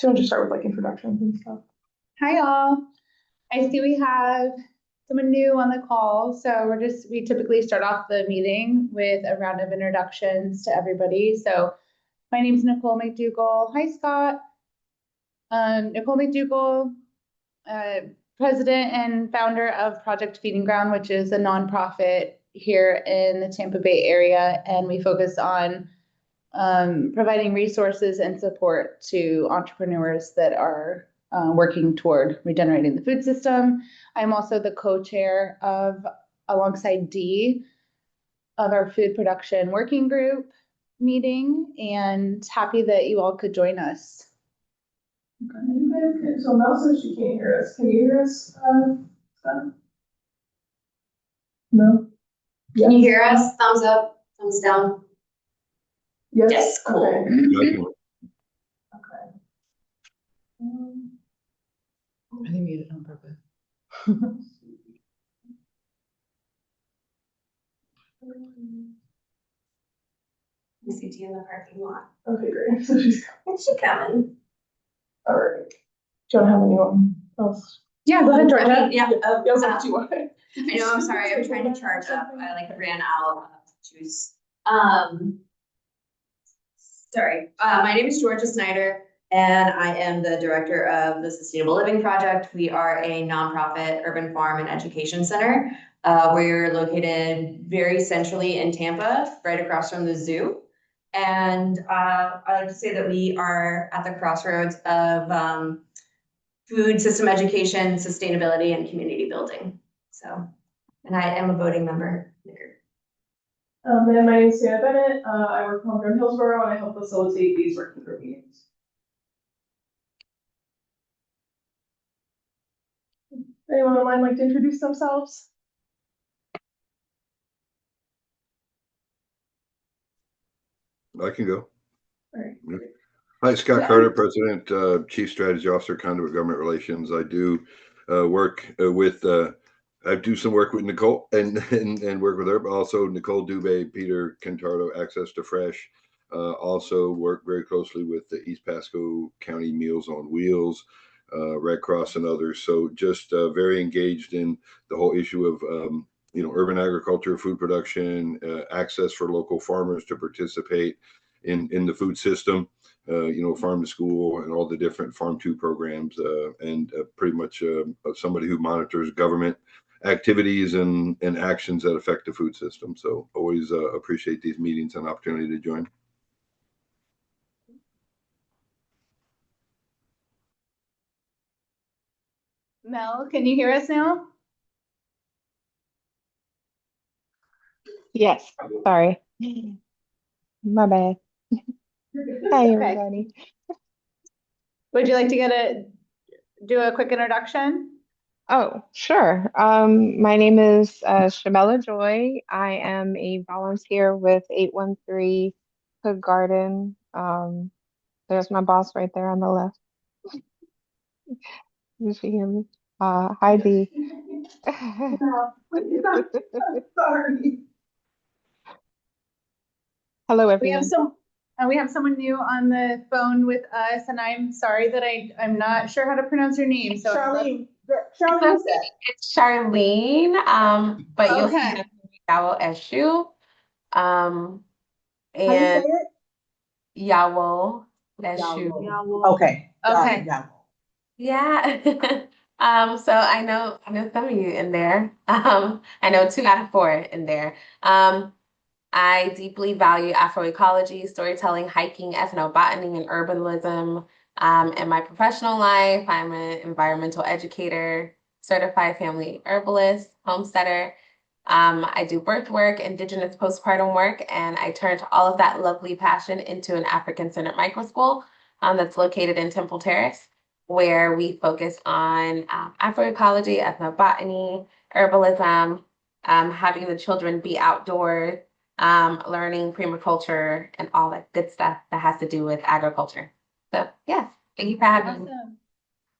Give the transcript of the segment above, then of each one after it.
So we'll just start with like introductions and stuff. Hi all. I see we have someone new on the call. So we typically start off the meeting with a round of introductions to everybody. So my name is Nicole McDougall. Hi, Scott. Nicole McDougall, president and founder of Project Feeding Ground, which is a nonprofit here in the Tampa Bay area. And we focus on providing resources and support to entrepreneurs that are working toward regenerating the food system. I'm also the co-chair of, alongside Dee, of our food production working group meeting, and happy that you all could join us. Okay. So Mel says she can't hear us. Can you hear us, Scott? No? Can you hear us? Thumbs up, thumbs down. Yes. Yes, cool. Okay. I muted on purpose. We see you in the parking lot. Okay, great. So she's coming. All right. Do you want to have anyone else? Yeah, go ahead, Georgia. I mean, yeah. What do you want? I know, I'm sorry, I'm trying to charge up. I ran out of juice. Sorry. My name is Georgia Snyder, and I am the director of the Sustainable Living Project. We are a nonprofit urban farm and education center. We're located very centrally in Tampa, right across from the zoo. And I like to say that we are at the crossroads of food system education, sustainability, and community building. So, and I am a voting member. And my name is Sarah Bennett. I work for Homegrown Hillsborough, and I help facilitate these working group meetings. Anyone online like to introduce themselves? I can go. All right. Hi, Scott Carter, President, Chief Strategy Officer, Conduit Government Relations. I do work with, I do some work with Nicole and work with her, but also Nicole Dubé, Peter Cantardo, Access to Fresh. Also work very closely with the East Pasco County Meals on Wheels, Red Cross and others. So just very engaged in the whole issue of urban agriculture, food production, access for local farmers to participate in the food system, farm to school and all the different farm to programs, and pretty much somebody who monitors government activities and actions that affect the food system. So always appreciate these meetings and opportunity to join. Mel, can you hear us now? Yes, sorry. My bad. Hi, everybody. Would you like to do a quick introduction? Oh, sure. My name is Shamela Joy. I am a volunteer with 813 Hood Garden. There's my boss right there on the left. Did she hear me? Hi, Dee. Sorry. Hello, everyone. We have someone new on the phone with us, and I'm sorry that I'm not sure how to pronounce your name. So Charlene. It's Charlene, but you'll see Yawo Eshu. How do you say it? Yawo Eshu. Okay. Okay. Yeah. So I know some of you in there. I know 2 out of 4 in there. I deeply value Afroecology, storytelling, hiking, ethnobotany, and urbanism. In my professional life, I'm an environmental educator, certified family herbalist, homesteader. I do birth work, indigenous postpartum work, and I turned all of that lovely passion into an African-centered microschool that's located in Temple Terrace, where we focus on Afroecology, ethnobotany, herbalism, having the children be outdoors, learning permaculture and all that good stuff that has to do with agriculture. So yes, thank you for having me.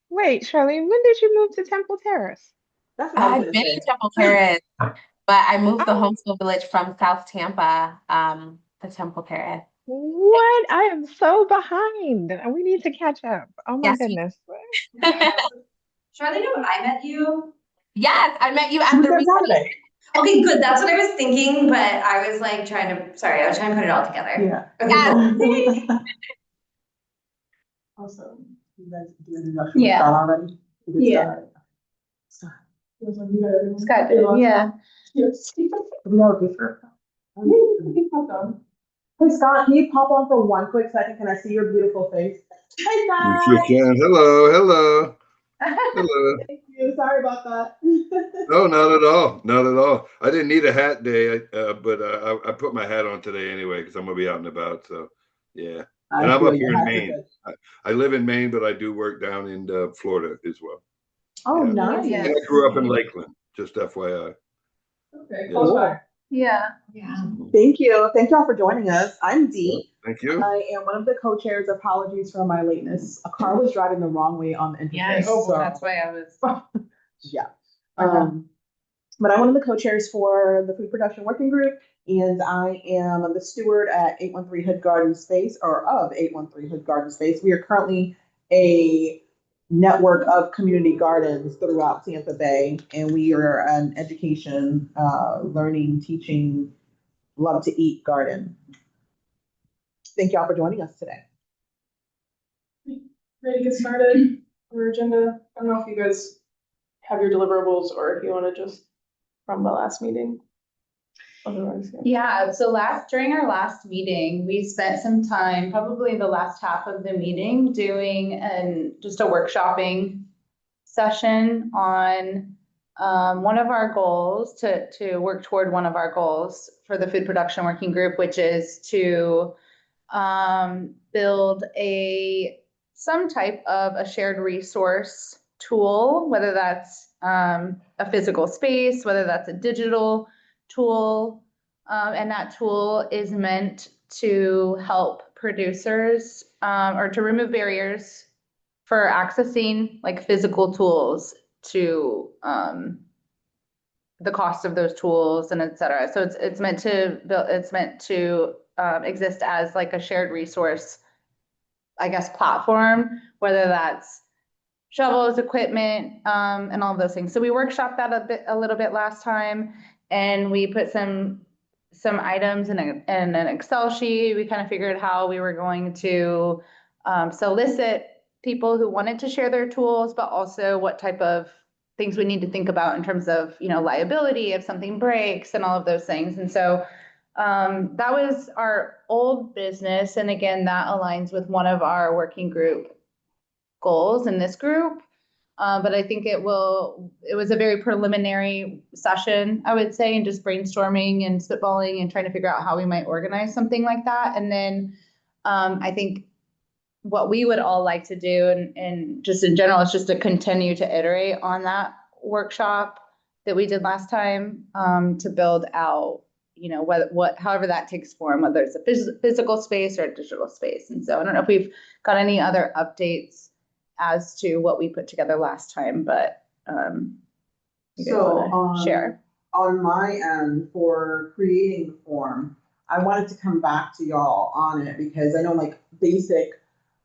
Wait, Charlene, when did you move to Temple Terrace? That's what I was I've been in Temple Terrace, but I moved the homeschool village from South Tampa to Temple Terrace. What? I am so behind. We need to catch up. Oh my Yes. goodness. Charlie, know I met you. Yes, I met you at Who's the that retreat. Saturday? Okay, good. That's what I was thinking, but I was like I was trying to put it all together. Yeah. Okay, cool. Awesome. You guys do an introduction Yeah. with Scott already? You did Yeah. Scott. It was like you guys. Scott did, yeah. Yes. We have a picture. Hey Scott, can you pop on for one quick second? Can I see your beautiful face? Hey You sure guys. can. Hello, hello, hello. Thank you. Sorry about that. No, not at all. Not at all. I didn't need a hat day, but I put my hat on today anyway because I'm gonna be out and about. So, yeah. And I I'm feel up you. here in Hats are Maine. good. I live in Maine, but I do work down in Florida as well. Oh, Yeah. nice. Yeah. And I grew up in Lakeland, just FYI. Okay, Yeah. close by. Yeah. Yeah. Thank you. Thank y'all for joining us. I'm Dee. Thank you. I am one of the co-chairs. Apologies for my lateness. A car was driving the wrong way on the interstate. Oh, so- that's why I was. Yeah. But I'm one of the co-chairs for the food production working group, and I am the steward at 813 Hood Garden Space, or of 813 Hood Garden Space. We are currently a network of community gardens throughout Tampa Bay, and we are an education, learning, teaching, love to eat garden. Thank y'all for joining us today. Ready to get started? Our agenda. I don't know if you guys have your deliverables or if you want to just from the last meeting. Otherwise, Yeah, so during our last meeting, we spent some time, probably the last half of the meeting, doing just a workshopping session on one of our goals to work toward one of our goals for the food production working group, which is to build some type of a shared resource tool, whether that's a physical space, whether that's a digital tool, and that tool is meant to help producers or to remove barriers for accessing like physical tools to the cost of those tools and et cetera. So it's meant to exist as like a shared resource, I guess, platform, whether that's shovels, equipment, and all of those things. So we workshopped that a little bit last time, and we put some items in an Excel sheet. We kind of figured how we were going to solicit people who wanted to share their tools, but also what type of things we need to think about in terms of, liability if something breaks and all of those things. And so that was our old business. And again, that aligns with one of our working group goals in this group. But I think it was a very preliminary session, I would say, and just brainstorming and spitballing and trying to figure out how we might organize something like that. And then I think what we would all like to do and just in general is just to continue to iterate on that workshop that we did last time to build out, however that takes form, whether it's a physical space or a digital space. And so I don't know if we've got any other updates as to what we put together last time, but you guys wanna share. On my end for creating the form, I wanted to come back to y'all on it because I know like basic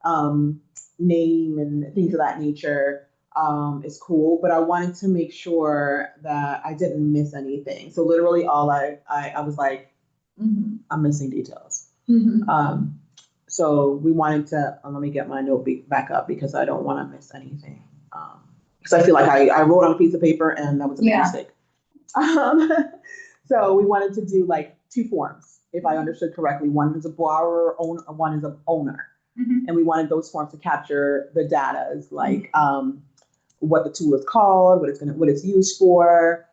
name and things of that nature is cool, but I wanted to make sure that I didn't miss anything. So literally all I was like, I'm missing details. So we wanted to, let me get my notebook back up because I don't want to miss anything. Because I feel like I wrote on a piece of paper and that was a mistake. So we wanted to do like two forms, if I understood correctly. One is a borrower, one is an owner. And we wanted those forms to capture the data, like what the tool is called, what it's used for,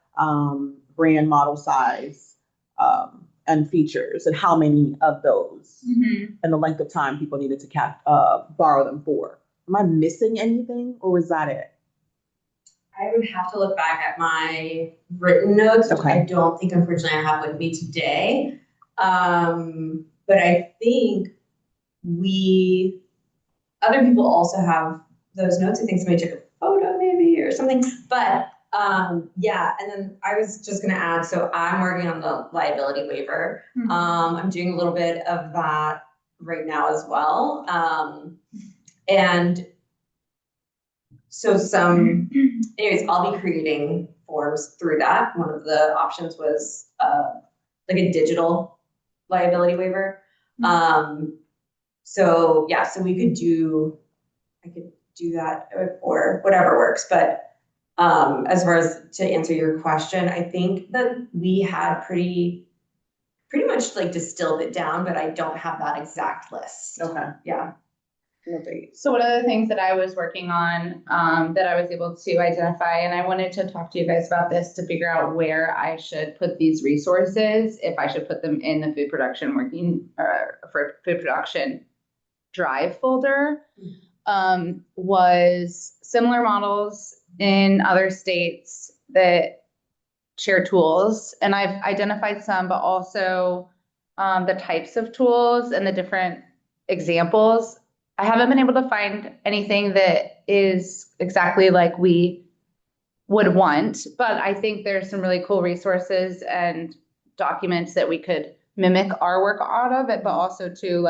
brand, model, size, and features, and how many of those, and the length of time people needed to borrow them for. Am I missing anything, or was that it? I would have to look back at my written notes, which I don't think, unfortunately, I have with me today. But I think other people also have those notes. I think somebody took a photo maybe or something. But yeah, and then I was just going to add, so I'm working on the liability waiver. I'm doing a little bit of that right now as well. And so anyways, I'll be creating forms through that. One of the options was like a digital liability waiver. So yeah, so I could do that or whatever works. But as far as to answer your question, I think that we had pretty much like distilled it down, but I don't have that exact list. Okay. Yeah. So one of the things that I was working on, that I was able to identify, and I wanted to talk to you guys about this to figure out where I should put these resources, if I should put them in the food production for food production drive folder, was similar models in other states that share tools. And I've identified some, but also the types of tools and the different examples. I haven't been able to find anything that is exactly like we would want, but I think there's some really cool resources and documents that we could mimic our work out of it, but also to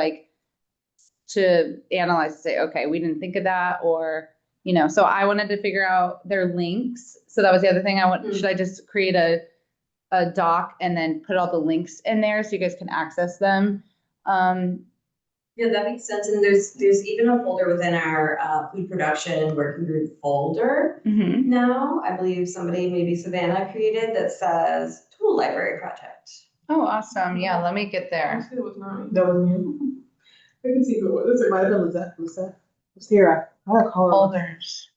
analyze and say, okay, we didn't think of that, or, so I wanted to figure out their links. So that was the other thing should I just create a doc and then put all the links in there so you guys can access them? Yeah, that makes sense. And there's even a folder within our food production working group folder now. I believe somebody, maybe Savannah, created that says tool library project. Oh, awesome. Yeah, let me get there. It was not. That was me. I can see who it was. It might have been Lizette. Let's hear it. I call her. Folders.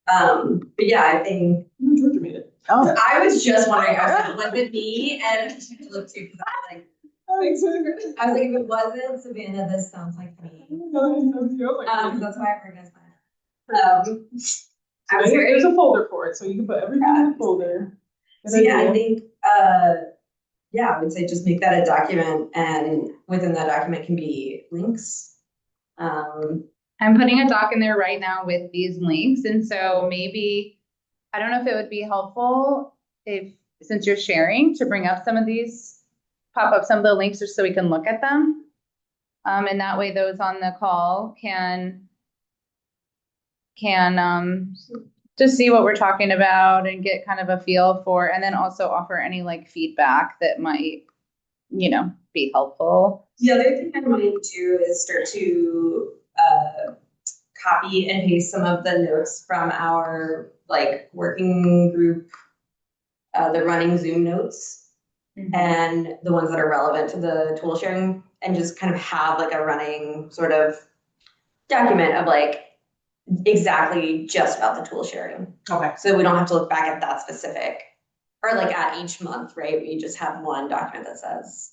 But yeah, I think Georgia made it. Oh. I was just wondering, I was like, was it me? And I looked too, because I was like, if it wasn't Savannah, this sounds like me. That's why I organized mine. There's a folder for it, so you can put everything in the folder. So yeah, I think I would say just make that a document, and within that document can be links. I'm putting a doc in there right now with these links, and so maybe, I don't know if it would be helpful since you're sharing, to bring up some of these, pop up some of the links just so we can look at them. And that way those on the call can just see what we're talking about and get kind of a feel for, and then also offer any feedback that might, be helpful. The other thing I might do is start to copy and paste some of the notes from our working group, the running Zoom notes, and the ones that are relevant to the tool sharing, and just kind of have a running sort of document of exactly just about the tool sharing. Okay. So we don't have to look back at that specific, or at each month, right? We just have one document that says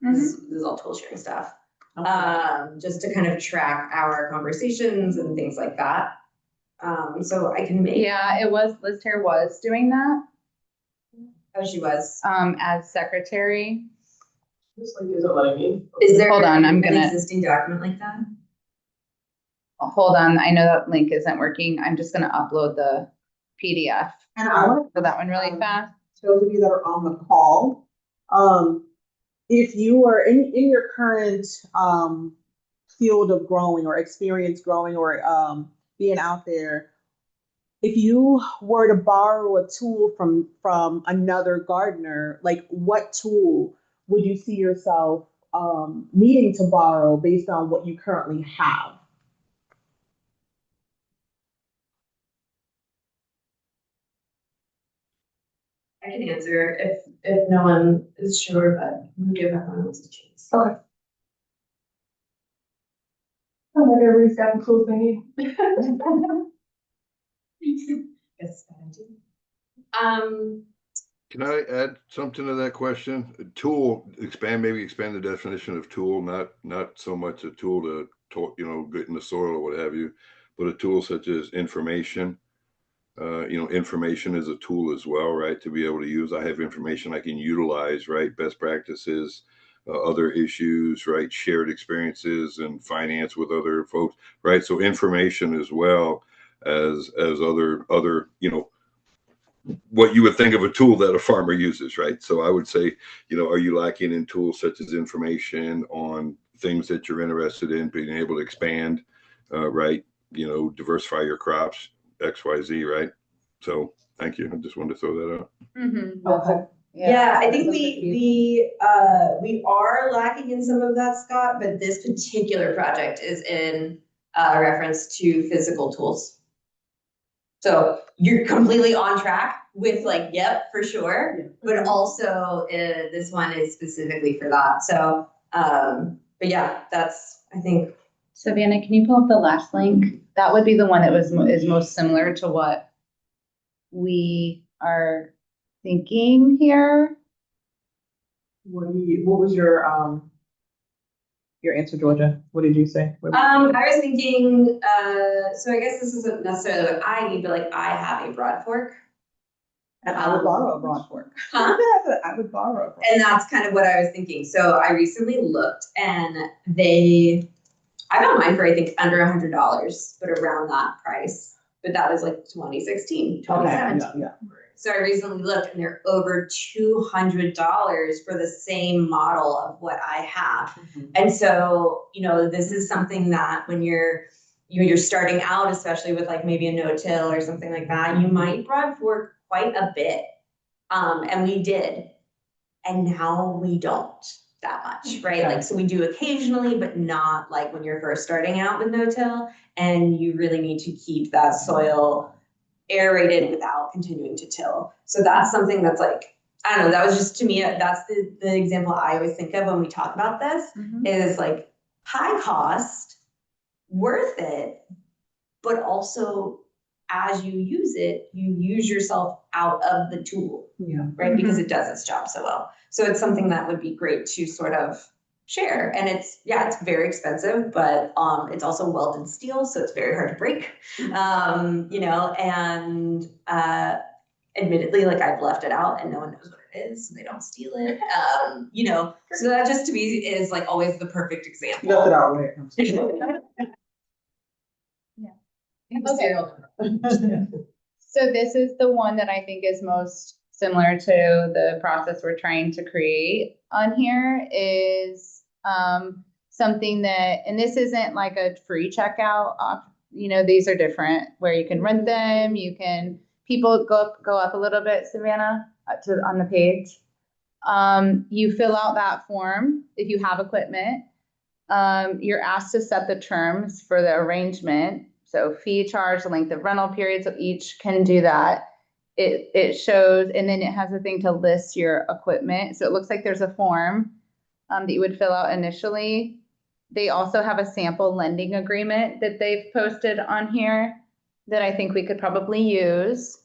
this is all tool sharing stuff. Okay. Just to kind of track our conversations and things like that. So I can make. Yeah, Liz Terry was doing that. Oh, she was. As secretary. This link isn't letting me. Is there Hold on, an existing document like that? Hold on, I know that link isn't working. I'm just gonna upload the PDF. And I want for that one really fast. Those of you that are on the call, if you are in your current field of growing or experience growing or being out there, if you were to borrow a tool from another gardener, what tool would you see yourself needing to borrow based on what you currently have? I can answer if no one is sure, but I'm gonna give everyone else a chance. Okay. I like everybody's got the tools they need. Yes, I do. Can I add something to that question? Tool, maybe expand the definition of tool, not so much a tool to get in the soil or what have you, but a tool such as information. Information is a tool as well, right? To be able to use. I have information I can utilize, right? Best practices, other issues, right? Shared experiences and finance with other folks, right? So information as well as other, what you would think of a tool that a farmer uses, right? So I would say, are you lacking in tools such as information on things that you're interested in, being able to expand, right? Diversify your crops, X, Y, Z, right? So thank you. I just wanted to throw that out. Okay. Yeah, I think we are lacking in some of that, Scott, but this particular project is in reference to physical tools. So you're completely on track with yep, for sure. But also this one is specifically for that. So, but yeah, that's, I think. Savannah, can you pull up the last link? That would be the one that is most similar to what we are thinking here. What was your answer, Georgia? What did you say? I was thinking, so I guess this isn't necessarily what I need, but I have a broad fork. And I would borrow a broad fork. Huh? I would borrow a broad And that's kind of what I was thinking. So I recently looked and I got mine for I think under $100, but around that price. But that was 2016, 2017. Okay, yeah. So I recently looked and they're over $200 for the same model of what I have. Mm-hmm. And so, this is something that when you're starting out, especially with maybe a no-till or something like that, you might broad fork quite a bit. And we did. And now we don't that much, right? Okay. So we do occasionally, but not when you're first starting out with no-till, and you really need to keep that soil aerated without continuing to till. So that's something that's I don't know, that was just, to me, that's the example I always think of when we talk about this, is high cost, worth it, but also as you use it, you use yourself out of the tool, right? Because it does its job so well. So it's something that would be great to sort of share. And it's very expensive, but it's also welded steel, so it's very hard to break. And admittedly, I've left it out and no one knows what it is, so they don't steal it. So that just to me is always the perfect example. You left it out where? Okay. So this is the one that I think is most similar to the process we're trying to create on here, is something that, and this isn't a free checkout. These are different where you can rent them. People go up a little bit, Savannah, on the page. You fill out that form if you have equipment. You're asked to set the terms for the arrangement. So fee charge, the length of rental period. So each can do that. It shows, and then it has a thing to list your equipment. So it looks like there's a form that you would fill out initially. They also have a sample lending agreement that they've posted on here that I think we could probably use.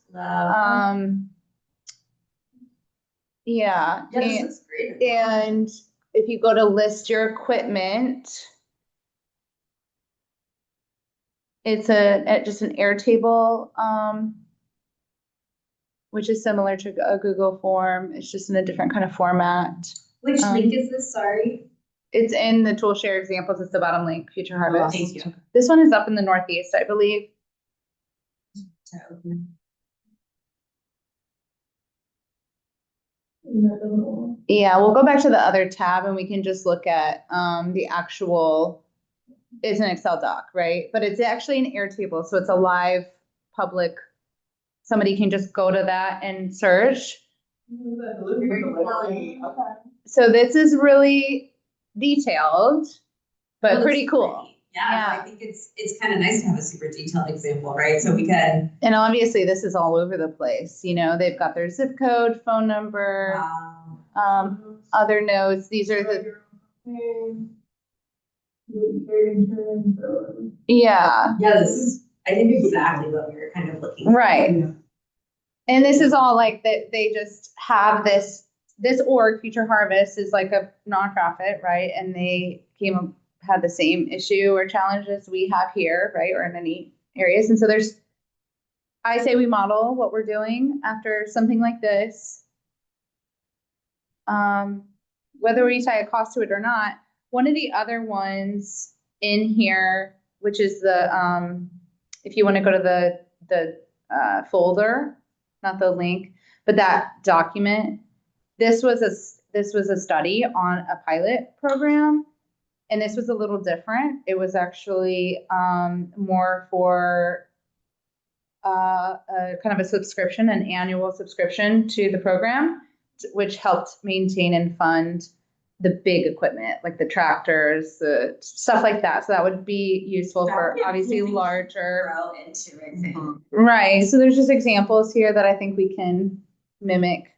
Yeah, this is great. And if you go to list your equipment, it's just an Airtable, which is similar to a Google form. It's just in a different kind of format. Which link is this? Sorry. It's in the tool share examples. It's the bottom link, Future Harvest. Thank you. This one is up in the Northeast, I believe. Yeah, we'll go back to the other tab and we can just look at the actual, it's an Excel doc, right? But it's actually an Airtable, so it's a live public, somebody can just go to that and search. So this is really detailed, but Well, pretty cool. Yeah, I think it's kind of nice to have a super detailed example, right? So we can. And obviously this is all over the place. They've got their zip code, phone number, other notes. These are the. Yeah. Yeah, this is, I think, exactly what we were kind of looking for. Right. Yeah. And this is all that they just have this org, Future Harvest, is a nonprofit, right? And they had the same issue or challenges we have here, right? Or in many areas. And so I say we model what we're doing after something like this. Whether we tie a cost to it or not. One of the other ones in here, which is the, if you want to go to the folder, not the link, but that document. This was a study on a pilot program, and this was a little different. It was actually more for a kind of a subscription, an annual subscription to the program, which helped maintain and fund the big equipment, like the tractors, the stuff like that. So that would be useful for obviously larger. Grow into it. Right. So there's just examples here that I think we can mimic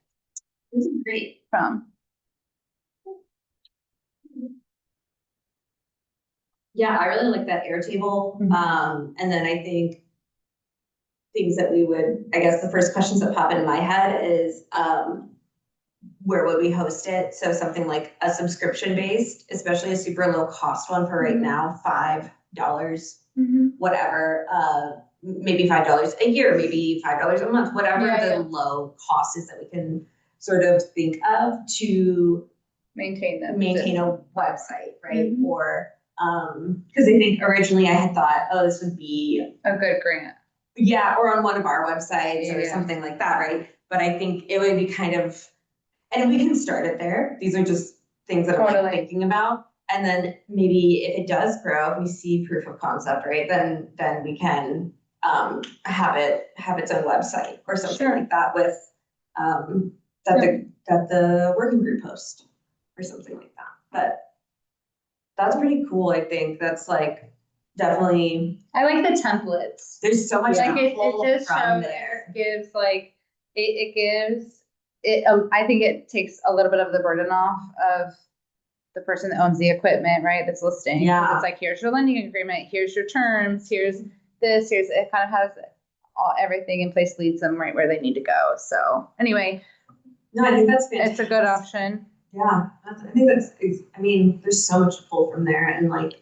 This is great. from. Yeah, I really like that Airtable. And then I think things that we would, I guess the first questions that pop into my head is, where would we host it? So something like a subscription based, especially a super low cost one for right now, $5, whatever, maybe $5 a year, maybe $5 a month, whatever the low cost is that we can sort of think of to Maintain a website, right? Or, because I think originally I had thought, oh, this would be a good grant. Yeah, or on one of our websites or something like that, right? But I think it would be kind of, and we can start it there. These are just things that I'm like thinking about. And then maybe if it does grow, if we see proof of concept, right? Then we can have its own website or something like that with that the working group host or something like that. But that's pretty cool. I think that's like definitely. I like the templates. There's so much like it just from shows, there. it gives like it gives it. I think it takes a little bit of the burden off of the person that owns the equipment, right? That's listing. Yeah. It's like, here's your lending agreement. Here's your terms. Here's this. Here's it. Kind of has everything in place, leads them right where they need to go. So anyway. No, I think that's fantastic. It's a good option. Yeah, I think I mean, there's so much to pull from there, and like,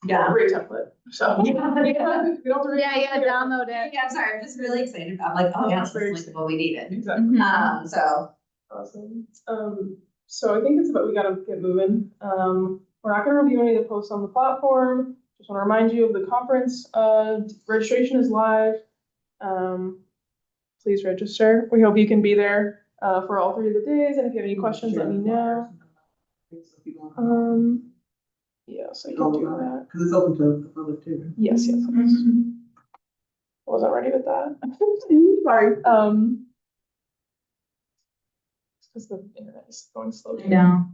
Great template. So download it. Yeah, sorry, I'm just really excited. I'm like, oh yeah, this is like what we needed. Exactly. So awesome. So I think it's about we gotta get moving. We're not gonna review any of the posts on the platform. Just want to remind you of the conference. Registration is live. Please register. We hope you can be there for all 3 of the days. And if you have any questions, let me know. Yes, I can do that. Because it's open to the public too. Yes. I wasn't ready with that. Sorry. Because the internet is going slow. Yeah.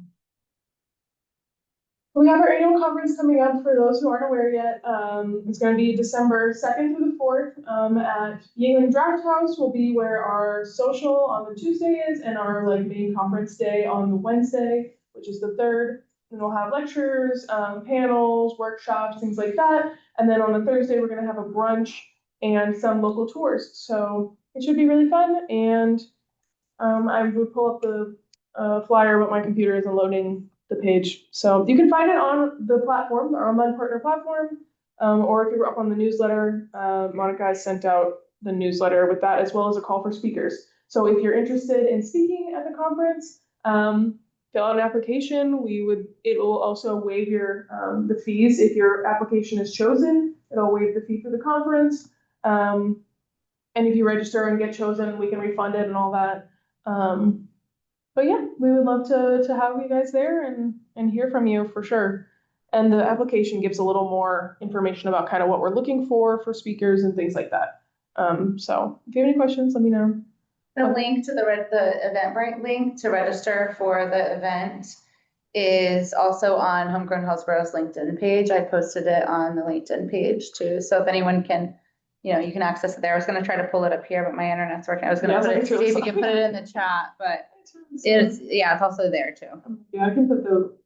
We have our annual conference coming up for those who aren't aware yet. It's going to be December 2nd through the 4th at Yingling Draft House will be where our social on the Tuesday is and our like main conference day on the Wednesday, which is the 3rd. And we'll have lectures, panels, workshops, things like that. And then on the Thursday, we're going to have a brunch and some local tours. So it should be really fun. And I would pull up the flyer, but my computer isn't loading the page. So you can find it on the platform, our online partner platform, or if you're up on the newsletter, Monica has sent out the newsletter with that as well as a call for speakers. So if you're interested in speaking at the conference, fill out an application. It will also waive your the fees if your application is chosen. It'll waive the fee for the conference. And if you register and get chosen, we can refund it and all that. But yeah, we would love to have you guys there and hear from you for sure. And the application gives a little more information about kind of what we're looking for speakers and things like that. So if you have any questions, let me know. The link to the Eventbrite link to register for the event is also on Homegrown Hillsborough's LinkedIn page. I posted it on the LinkedIn page too. So if anyone can, you can access it there. I was going to try to pull it up here, but my internet's working. I was going to see if you can put it in the chat, but it's also there too. Yeah, I can put the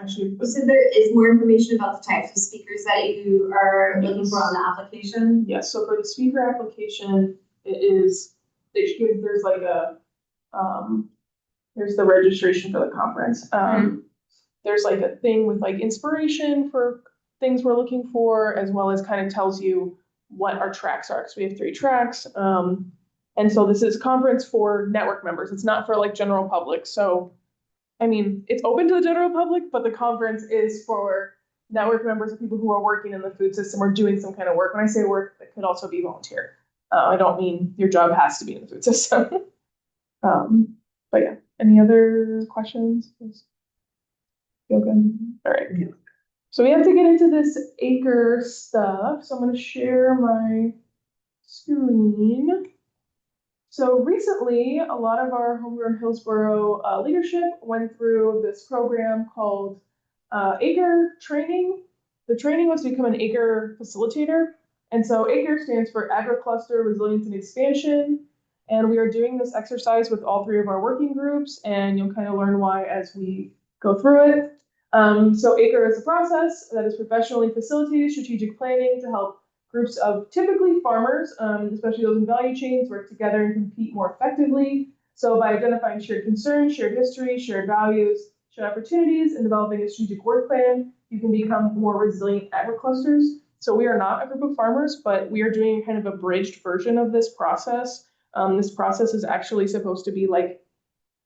actually. So there is more information about the types of speakers that you are looking for on the application? Yes, so for the speaker application, there's like a, there's the registration for the conference. There's like a thing with like inspiration for things we're looking for, as well as kind of tells you what our tracks are. Because we have 3 tracks. And so this is conference for network members. It's not for like general public. So, I mean, it's open to the general public, but the conference is for network members and people who are working in the food system or doing some kind of work. When I say work, it could also be volunteer. I don't mean your job has to be in the food system. But yeah, any other questions? Feel good? All right. Yeah. So we have to get into this acre stuff. So I'm going to share my screen. So recently, a lot of our Homegrown Hillsborough leadership went through this program called Acre Training. The training was to become an acre facilitator. And so ACRE stands for Agri-Cluster Resilience and Expansion. And we are doing this exercise with all three of our working groups, and you'll kind of learn why as we go through it. So ACRE is a process that is professionally facilitated strategic planning to help groups of typically farmers, especially those in value chains, work together and compete more effectively. So by identifying shared concerns, shared history, shared values, shared opportunities, and developing a strategic work plan, you can become more resilient agri-clusters. So we are not a group of farmers, but we are doing kind of a bridged version of this process. This process is actually supposed to be like,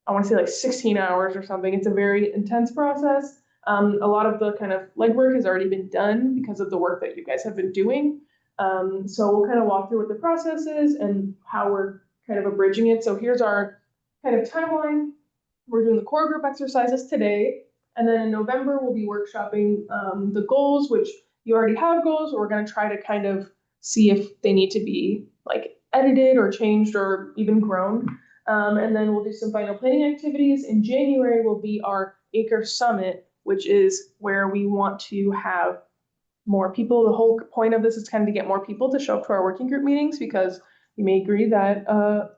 I want to say like 16 hours or something. It's a very intense process. A lot of the kind of legwork has already been done because of the work that you guys have been doing. So we'll kind of walk through what the process is and how we're kind of abridging it. So here's our kind of timeline. We're doing the core group exercises today. And then in November, we'll be workshopping the goals, which you already have goals. We're going to try to kind of see if they need to be like edited or changed or even grown. And then we'll do some final planning activities. In January will be our Acre Summit, which is where we want to have more people. The whole point of this is kind of to get more people to show up to our working group meetings, because you may agree that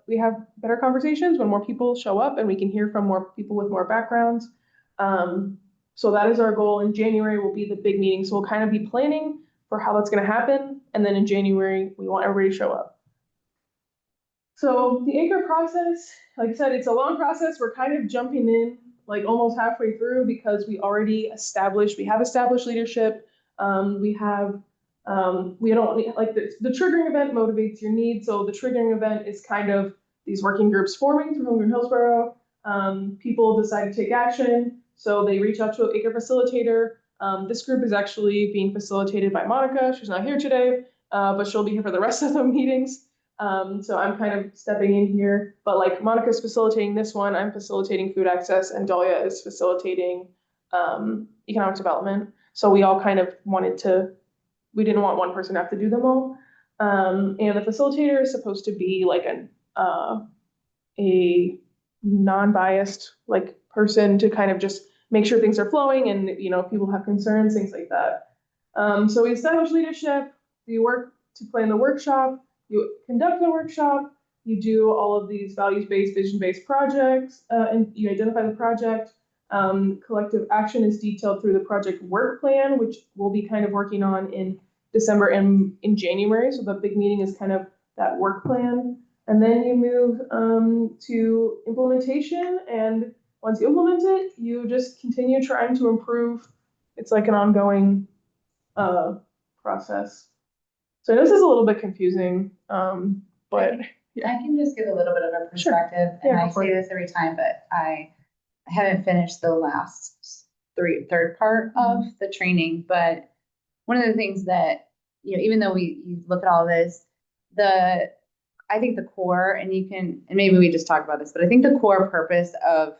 we have better conversations when more people show up and we can hear from more people with more backgrounds. So that is our goal. In January will be the big meeting. So we'll kind of be planning for how that's going to happen. And then in January, we want everybody to show up. So the ACRE process, like I said, it's a long process. We're kind of jumping in like almost halfway through because we have established leadership. We don't like the triggering event motivates your need. So the triggering event is kind of these working groups forming through Homegrown Hillsborough. People decide to take action. So they reach out to an ACRE facilitator. This group is actually being facilitated by Monica. She's not here today, but she'll be here for the rest of the meetings. So I'm kind of stepping in here, but like Monica's facilitating this one, I'm facilitating food access, and Dahlia is facilitating economic development. So we all kind of we didn't want one person to have to do them all. And the facilitator is supposed to be like a non-biased like person to kind of just make sure things are flowing and, people have concerns, things like that. So we establish leadership, you work to plan the workshop, you conduct the workshop, you do all of these values-based, vision-based projects, and you identify the project. Collective action is detailed through the project work plan, which we'll be kind of working on in December and in January. So the big meeting is kind of that work plan. And then you move to implementation. And once you implement it, you just continue trying to improve. It's like an ongoing process. So this is a little bit confusing, but yeah. I can just give a little bit of a perspective, Sure. and Yeah, I say this every time, but I haven't finished the last third part of the training. But one of the things that, even though you look at all this, I think the core, and maybe we just talked about this, but I think the core purpose of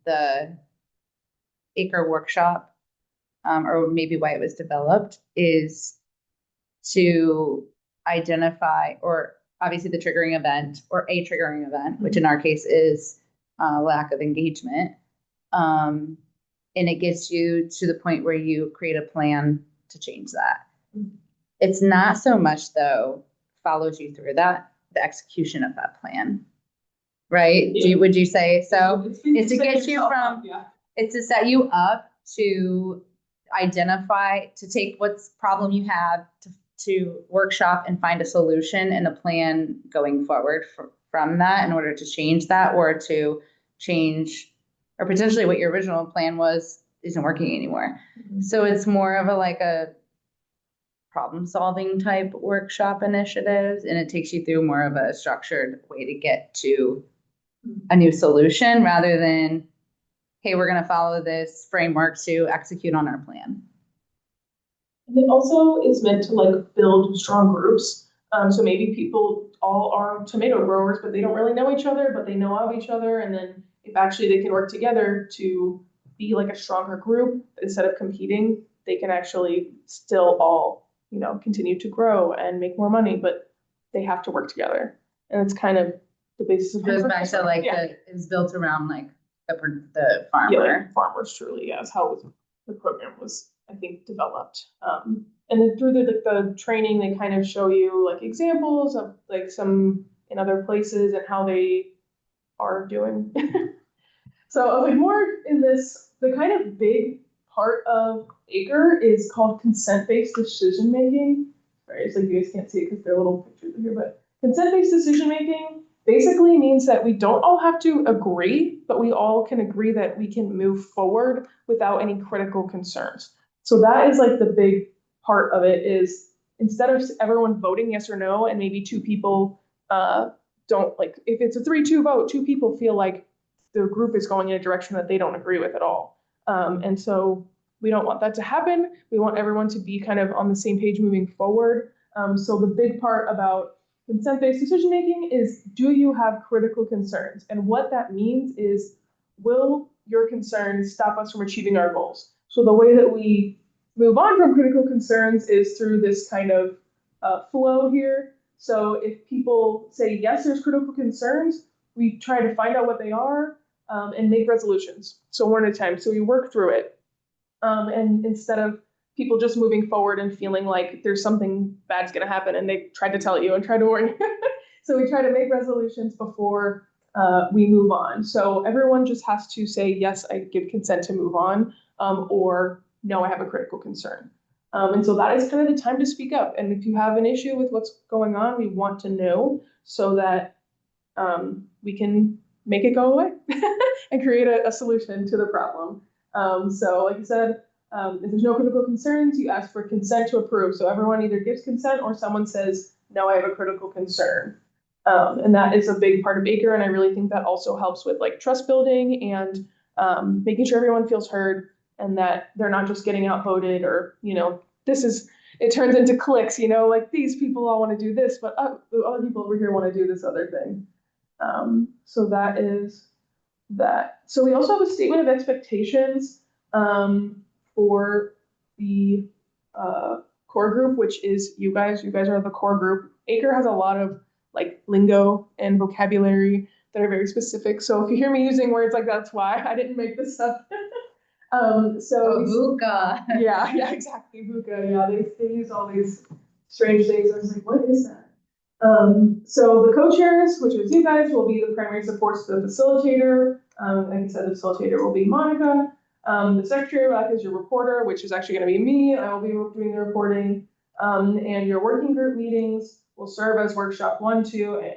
the ACRE workshop, or maybe why it was developed, is to identify, or obviously the triggering event, or a triggering event, which in our case is lack of engagement. And it gets you to the point where you create a plan to change that. It's not so much, though, follows you through the execution of that plan, right? Yeah. Would you say so? It's to get you from, it's to set you up to identify, to take what's problem you have, to workshop and find a solution and a plan going forward from that in order to change that, or to change, or potentially what your original plan isn't working anymore. Mm-hmm. So it's more of a problem solving type workshop initiatives, and it takes you through more of a structured way to get to a new solution, rather than, hey, we're going to follow this framework to execute on our plan. And it also is meant to build strong groups. So maybe people all are tomato growers, but they don't really know each other, but they know of each other. And then if actually they can work together to be like a stronger group instead of competing, they can actually still all, continue to grow and make more money, but they have to work together. And it's kind of the basis of Goes back to like yeah. is built around like the Yeah, farmer. like farmers truly, yeah, is how the program was, I think, developed. And then through the training, they kind of show you like examples of like some in other places and how they are doing. So like more in this, the kind of big part of ACRE is called consent-based decision making. Right, it's like you guys can't see it because there are little pictures here, but consent-based decision making basically means that we don't all have to agree, but we all can agree that we can move forward without any critical concerns. So that is like the big part of it is instead of everyone voting yes or no, and maybe two people don't like, if it's a 3-2 vote, two people feel like the group is going in a direction that they don't agree with at all. And so we don't want that to happen. We want everyone to be kind of on the same page moving forward. So the big part about consent-based decision-making is, do you have critical concerns? And what that means is, will your concerns stop us from achieving our goals? So the way that we move on from critical concerns is through this kind of flow here. So if people say, yes, there's critical concerns, we try to find out what they are and make resolutions. So one at a time. So we work through it. And instead of people just moving forward and feeling like there's something bad's going to happen and they tried to tell you and try to warn you. So we try to make resolutions before we move on. So everyone just has to say, yes, I give consent to move on, or no, I have a critical concern. And so that is kind of the time to speak up. And if you have an issue with what's going on, we want to know so that we can make it go away and create a solution to the problem. So like I said, if there's no critical concerns, you ask for consent to approve. So everyone either gives consent or someone says, no, I have a critical concern. And that is a big part of ACRE. And I really think that also helps with like trust building and making sure everyone feels heard and that they're not just getting outvoted or, it turns into cliques, like these people all want to do this, but the other people over here want to do this other thing. So that is that. So we also have a statement of expectations for the core group, which is you guys. You guys are the core group. ACRE has a lot of like lingo and vocabulary that are very specific. So if you hear me using words like that's why I didn't make this up. VUCA. Yeah, exactly. VUCA. Yeah, they use all these strange things. I was like, what is that? So the co-chairs, which is you guys, will be the primary supports to the facilitator. Like I said, the facilitator will be Monica. The secretary will act as your reporter, which is actually going to be me. I will be doing the reporting. And your working group meetings will serve as workshop 1, 2,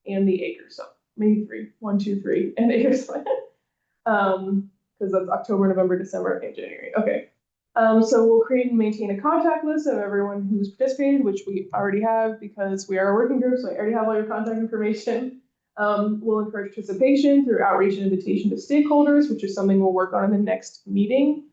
and the ACRE. So maybe 3, 1, 2, 3, and ACRE. Because that's October, November, December, and January. Okay. So we'll create and maintain a contact list of everyone who's participated, which we already have because we are a working group, so I already have all your contact information. We'll encourage participation through outreach and invitation to stakeholders, which is something we'll work on in the next meeting,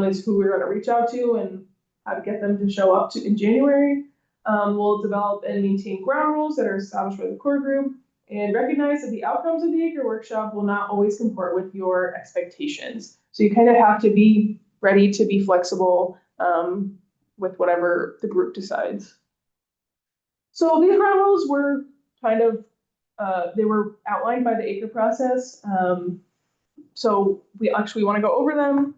is who we're going to reach out to and how to get them to show up in January. We'll develop and maintain ground rules that are established by the core group and recognize that the outcomes of the ACRE workshop will not always comport with your expectations. So you kind of have to be ready to be flexible with whatever the group decides. So these ground rules were kind of, they were outlined by the ACRE process. So we actually want to go over them.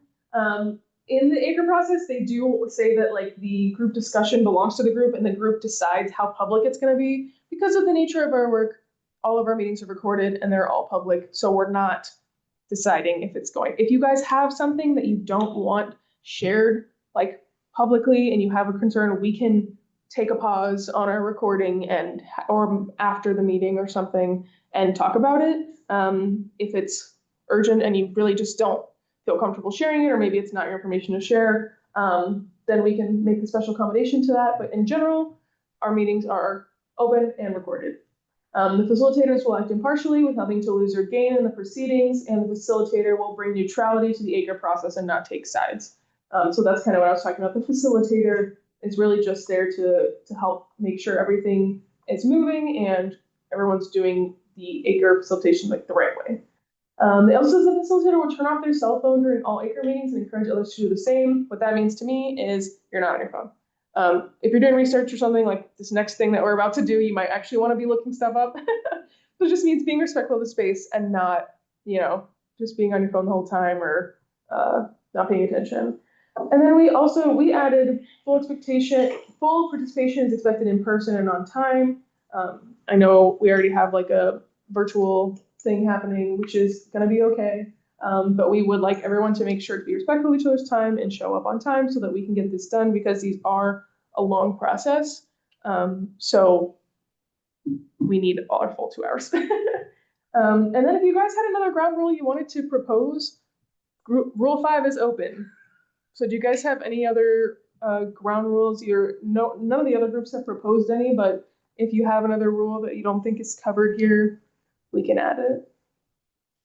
In the ACRE process, they do say that like the group discussion belongs to the group and the group decides how public it's going to be. Because of the nature of our work, all of our meetings are recorded and they're all public. So we're not deciding if it's going. If you guys have something that you don't want shared like publicly and you have a concern, we can take a pause on our recording and or after the meeting or something and talk about it. If it's urgent and you really just don't feel comfortable sharing it, or maybe it's not your information to share, then we can make a special accommodation to that. But in general, our meetings are open and recorded. The facilitators will act impartially with nothing to lose or gain in the proceedings, and the facilitator will bring neutrality to the ACRE process and not take sides. So that's kind of what I was talking about. The facilitator It's really just there to help make sure everything is moving and everyone's doing the acre facilitation like the right way. It also says the facilitator will turn off their cell phone during all acre meetings and encourage others to do the same. What that means to me is you're not on your phone. If you're doing research or something like this next thing that we're about to do, you might actually want to be looking stuff up. So it just means being respectful of the space and not, just being on your phone the whole time or not paying attention. And then we added full participation is expected in person and on time. I know we already have like a virtual thing happening, which is going to be okay. But we would like everyone to make sure to be respectful of each other's time and show up on time so that we can get this done because these are a long process. So we need our full 2 hours. And then if you guys had another ground rule you wanted to propose, Rule 5 is open. So do you guys have any other ground rules? None of the other groups have proposed any, but if you have another rule that you don't think is covered here, we can add it.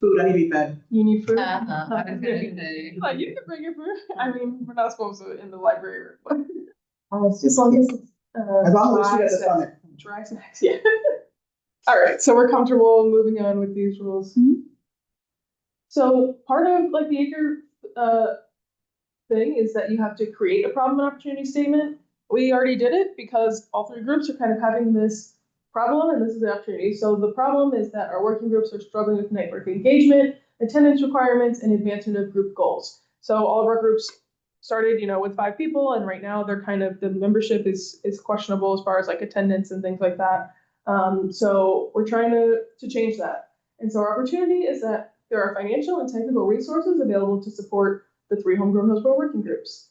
Food, I need to be fed. You need food? I was gonna say. You can bring your food. I mean, we're not supposed to in the library. But As long as she doesn't stomach. Dry snacks, yeah. All right, so we're comfortable moving on with these rules. Mhm. So part of like the acre thing is that you have to create a problem and opportunity statement. We already did it because all 3 groups are kind of having this problem and this is the opportunity. So the problem is that our working groups are struggling with network engagement, attendance requirements, and advancement of group goals. So all of our groups started, with 5 people, and right now they're kind of the membership is questionable as far as like attendance and things like that. So we're trying to change that. And so our opportunity is that there are financial and technical resources available to support the 3 Homegrown Hillsborough working groups.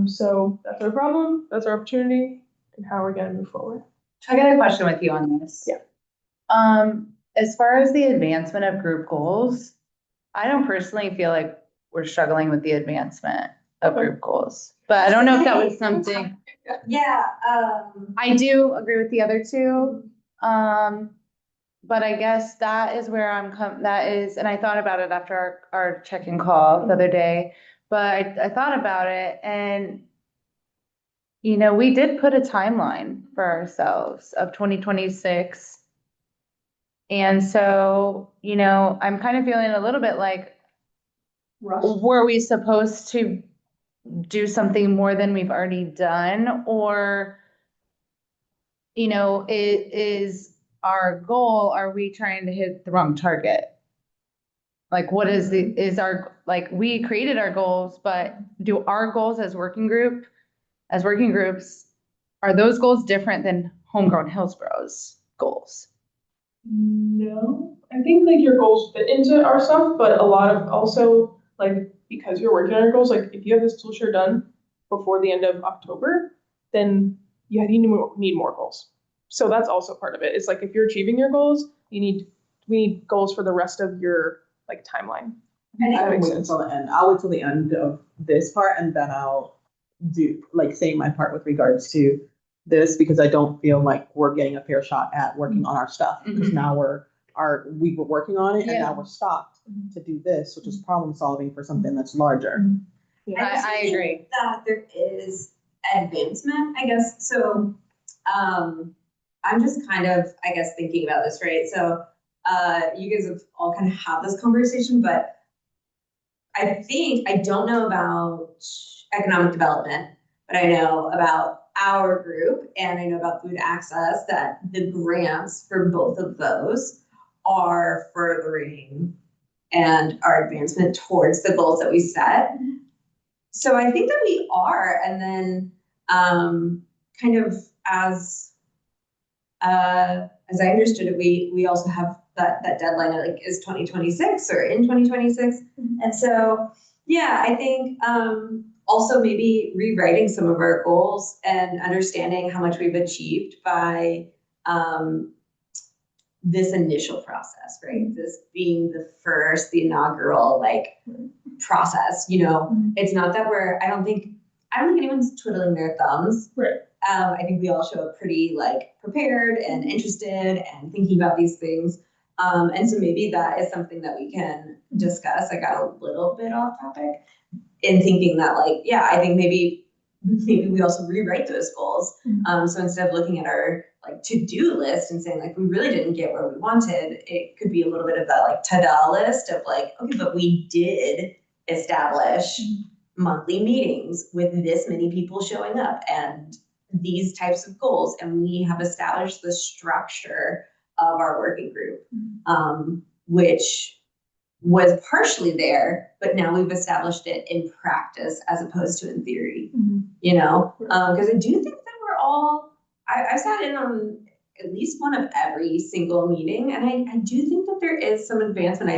So that's our problem, that's our opportunity, and how we're gonna move forward. I got a question with you on this. Yeah. As far as the advancement of group goals, I don't personally feel like we're struggling with the advancement of group goals, but I don't know if that was something. Yeah, I do agree with the other 2. But I guess that is where and I thought about it after our check-in call the other day, but I thought about it and, we did put a timeline for ourselves of 2026. And so, I'm kind of feeling a little bit like, were we supposed to do something more than we've already done? Or, it is our goal, are we trying to hit the wrong target? Like, what is we created our goals, but do our goals as working groups, are those goals different than Homegrown Hillsborough's goals? No, I think like your goals fit into our stuff, but a lot of also like because you're working on your goals, like if you have this tool share done before the end of October, then you need more goals. So that's also part of it. It's like if you're achieving your goals, we need goals for the rest of your like timeline. I don't wait until the end. I'll wait till the end of this part and then I'll do say my part with regards to this because I don't feel like we're getting a fair shot at working on our stuff because now we were working on it and now we're stopped to do this, which is problem solving for something that's larger. Yeah, I agree that there is advancement, I guess. So, I'm just kind of, I guess, thinking about this, right? So, you guys have all kind of had this conversation, but I don't know about economic development, but I know about our group and I know about food access that the grants for both of those are furthering and our advancement towards the goals that we set. So I think that we are, and then kind of as I understood it, we also have that deadline of like is 2026 or in 2026. And so, yeah, I think also maybe rewriting some of our goals and understanding how much we've achieved by this initial process, right? This being the inaugural process, it's not that I don't think anyone's twiddling their thumbs. Right. I think we all show up pretty prepared and interested and thinking about these things. And so maybe that is something that we can discuss. I got a little bit off topic in thinking that I think maybe maybe we also rewrite those goals. So instead of looking at our like to-do list and saying like we really didn't get where we wanted, it could be a little bit of that like ta-da list of like, okay, but we did establish monthly meetings with this many people showing up and these types of goals, and we have established the structure of our working group, which was partially there, but now we've established it in practice as opposed to in theory, you know? Because I do think that we're all, I've sat in on at least one of every single meeting, and I do think that there is some advancement. I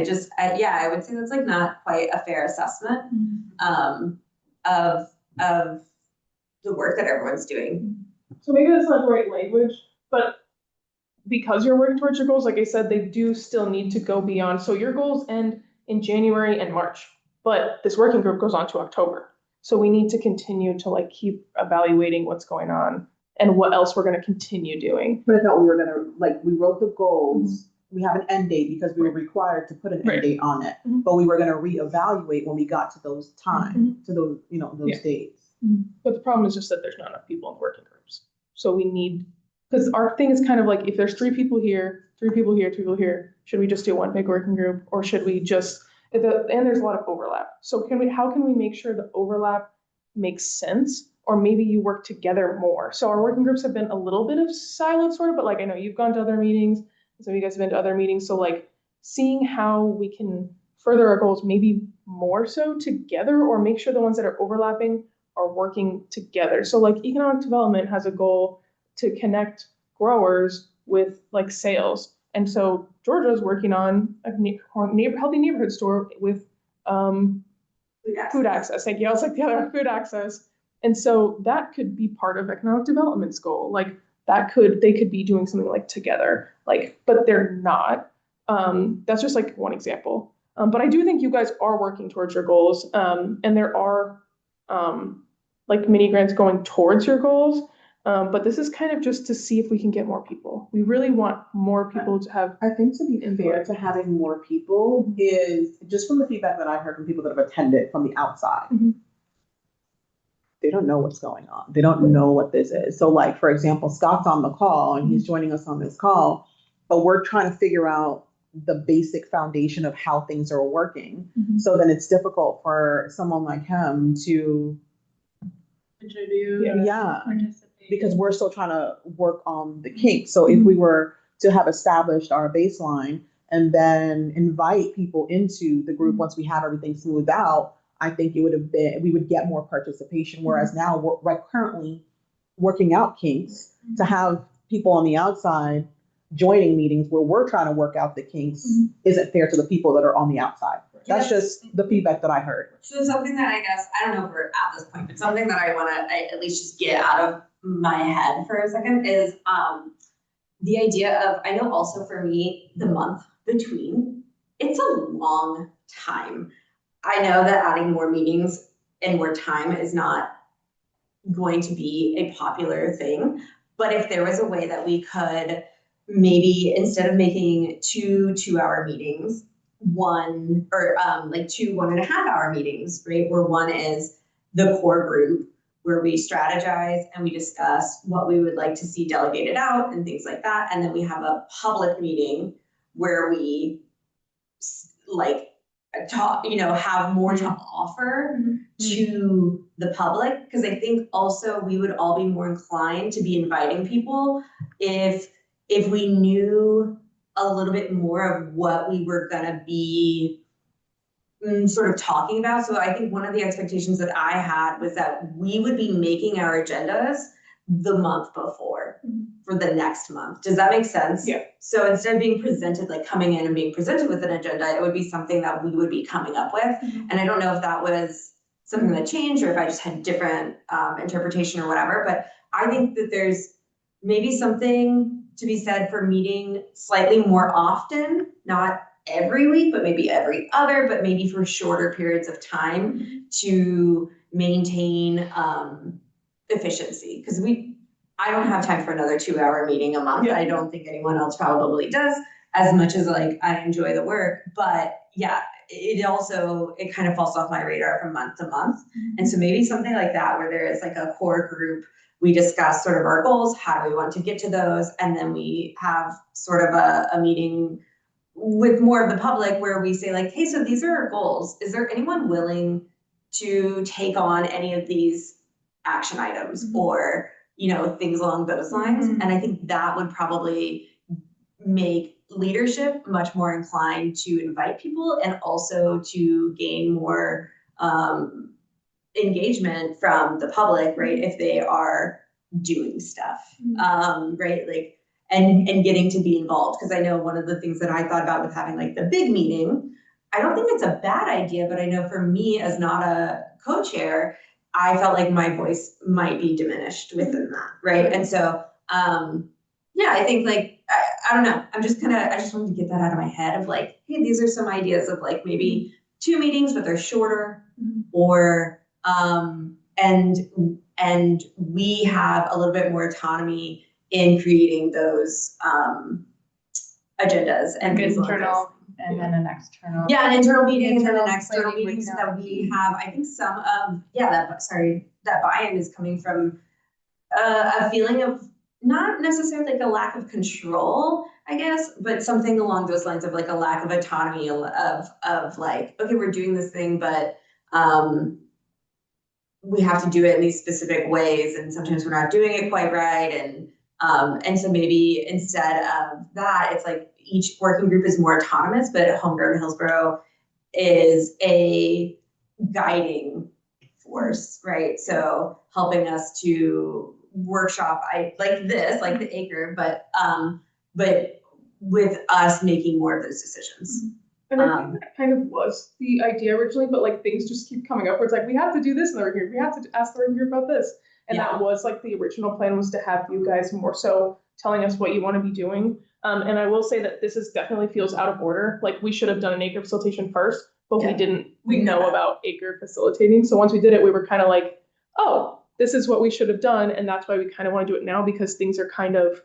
would say that's like not quite a fair assessment of the work that everyone's doing. So maybe that's not the right language, but because you're working towards your goals, like I said, they do still need to go beyond. So your goals end in January and March, but this working group goes on to October. So we need to continue to like keep evaluating what's going on and what else we're going to continue doing. But I thought we were gonna, like, we wrote the goals. We have an end date because we were required to put an end date on it. But we were gonna reevaluate when we got to those times, to those, you know, those dates. But the problem is just that there's not enough people in working groups. So we need, because our thing is kind of like, if there's 3 people here, 3 people here, 2 people here, should we just do one big working group, or should we just, and there's a lot of overlap. So how can we make sure the overlap makes sense? Or maybe you work together more. So our working groups have been a little bit of siloed sort of, but like I know you've gone to other meetings, some of you guys have been to other meetings. So like seeing how we can further our goals maybe more so together, or make sure the ones that are overlapping are working together. So like economic development has a goal to connect growers with like sales. And so Georgia's working on a healthy neighborhood store with food access. Thank you. I was like the other food access. And so that could be part of economic development's goal. Like they could be doing something like together, like, but they're not. That's just like one example. But I do think you guys are working towards your goals. And there are like mini grants going towards your goals. But this is kind of just to see if we can get more people. We really want more people to have. I think to be fair to having more people is just from the feedback that I heard from people that have attended from the outside. They don't know what's going on. They don't know what this is. So like, for example, Scott's on the call and he's joining us on this call, but we're trying to figure out the basic foundation of how things are working. So then it's difficult for someone like him to Contribute. Because we're still trying to work on the kinks. So if we were to have established our baseline and then invite people into the group once we have everything smoothed out, I think it would have been, we would get more participation. Whereas now we're currently working out kinks. To have people on the outside joining meetings where we're trying to work out the kinks isn't fair to the people that are on the outside. That's just the feedback that I heard. So something that I guess, I don't know if we're at this point, but something that I want to at least just get out of my head for a second is the idea of, I know also for me, the month between, it's a long time. I know that adding more meetings and more time is not going to be a popular thing, but if there was a way that we could maybe, instead of making 2 2-hour meetings, one or like 2 1.5-hour meetings, right? Where one is the core group, where we strategize and we discuss what we would like to see delegated out and things like that. And then we have a public meeting where we like talk, have more to offer to the public. Because I think also we would all be more inclined to be inviting people if we knew a little bit more of what we were going to be sort of talking about. So I think one of the expectations that I had was that we would be making our agendas the month before for the next month. Does that make sense? Yeah. So instead of being presented, like coming in and being presented with an agenda, it would be something that we would be coming up with. And I don't know if that was something that changed or if I just had different interpretation or whatever, but I think that there's maybe something to be said for meeting slightly more often, not every week, but maybe every other, but maybe for shorter periods of time to maintain efficiency. Because I don't have time for another 2-hour meeting a month. I don't think anyone else probably does. as much as like I enjoy the work, but yeah, it kind of falls off my radar from month to month. And so maybe something like that, where there is like a core group, we discuss sort of our goals, how do we want to get to those, and then we have sort of a meeting with more of the public where we say like, hey, so these are our goals. Is there anyone willing to take on any of these action items or, things along those lines? And I think that would probably make leadership much more inclined to invite people and also to gain more engagement from the public, right? If they are doing stuff, right? Like, and getting to be involved. Because I know one of the things that I thought about with having like the big meeting, I don't think it's a bad idea, but I know for me as not a co-chair, I felt like my voice might be diminished within that, right? And so, yeah, I think like, I don't know. I just wanted to get that out of my head of like, hey, these are some ideas of like maybe 2 meetings, but they're shorter, or and we have a little bit more autonomy in creating those agendas and internal and then an external. Yeah, an internal meeting and then an Internal external planning, meeting, so that we have, I think some of, that buy-in is coming from a feeling of not necessarily like a lack of control, I guess, but something along those lines of like a lack of autonomy of like, okay, we're doing this thing, but we have to do it in these specific ways, and sometimes we're not doing it quite right, and so maybe instead of that, it's like each working group is more autonomous, but Homegrown Hillsborough is a guiding force, right? So helping us to workshop, like the acre, but with us making more of those decisions. And I think that kind of was the idea originally, but like things just keep coming up where it's like, we have to do this in the working group, we have to ask the working group about this. And that was like the original plan, was to have you guys more so telling us what you want to be doing. And I will say that this definitely feels out of order. Like we should have done an acre facilitation first, but we didn't know about acre facilitating. So once we did it, we were kind of like, oh, this is what we should have done. And that's why we kind of want to do it now, because things are kind of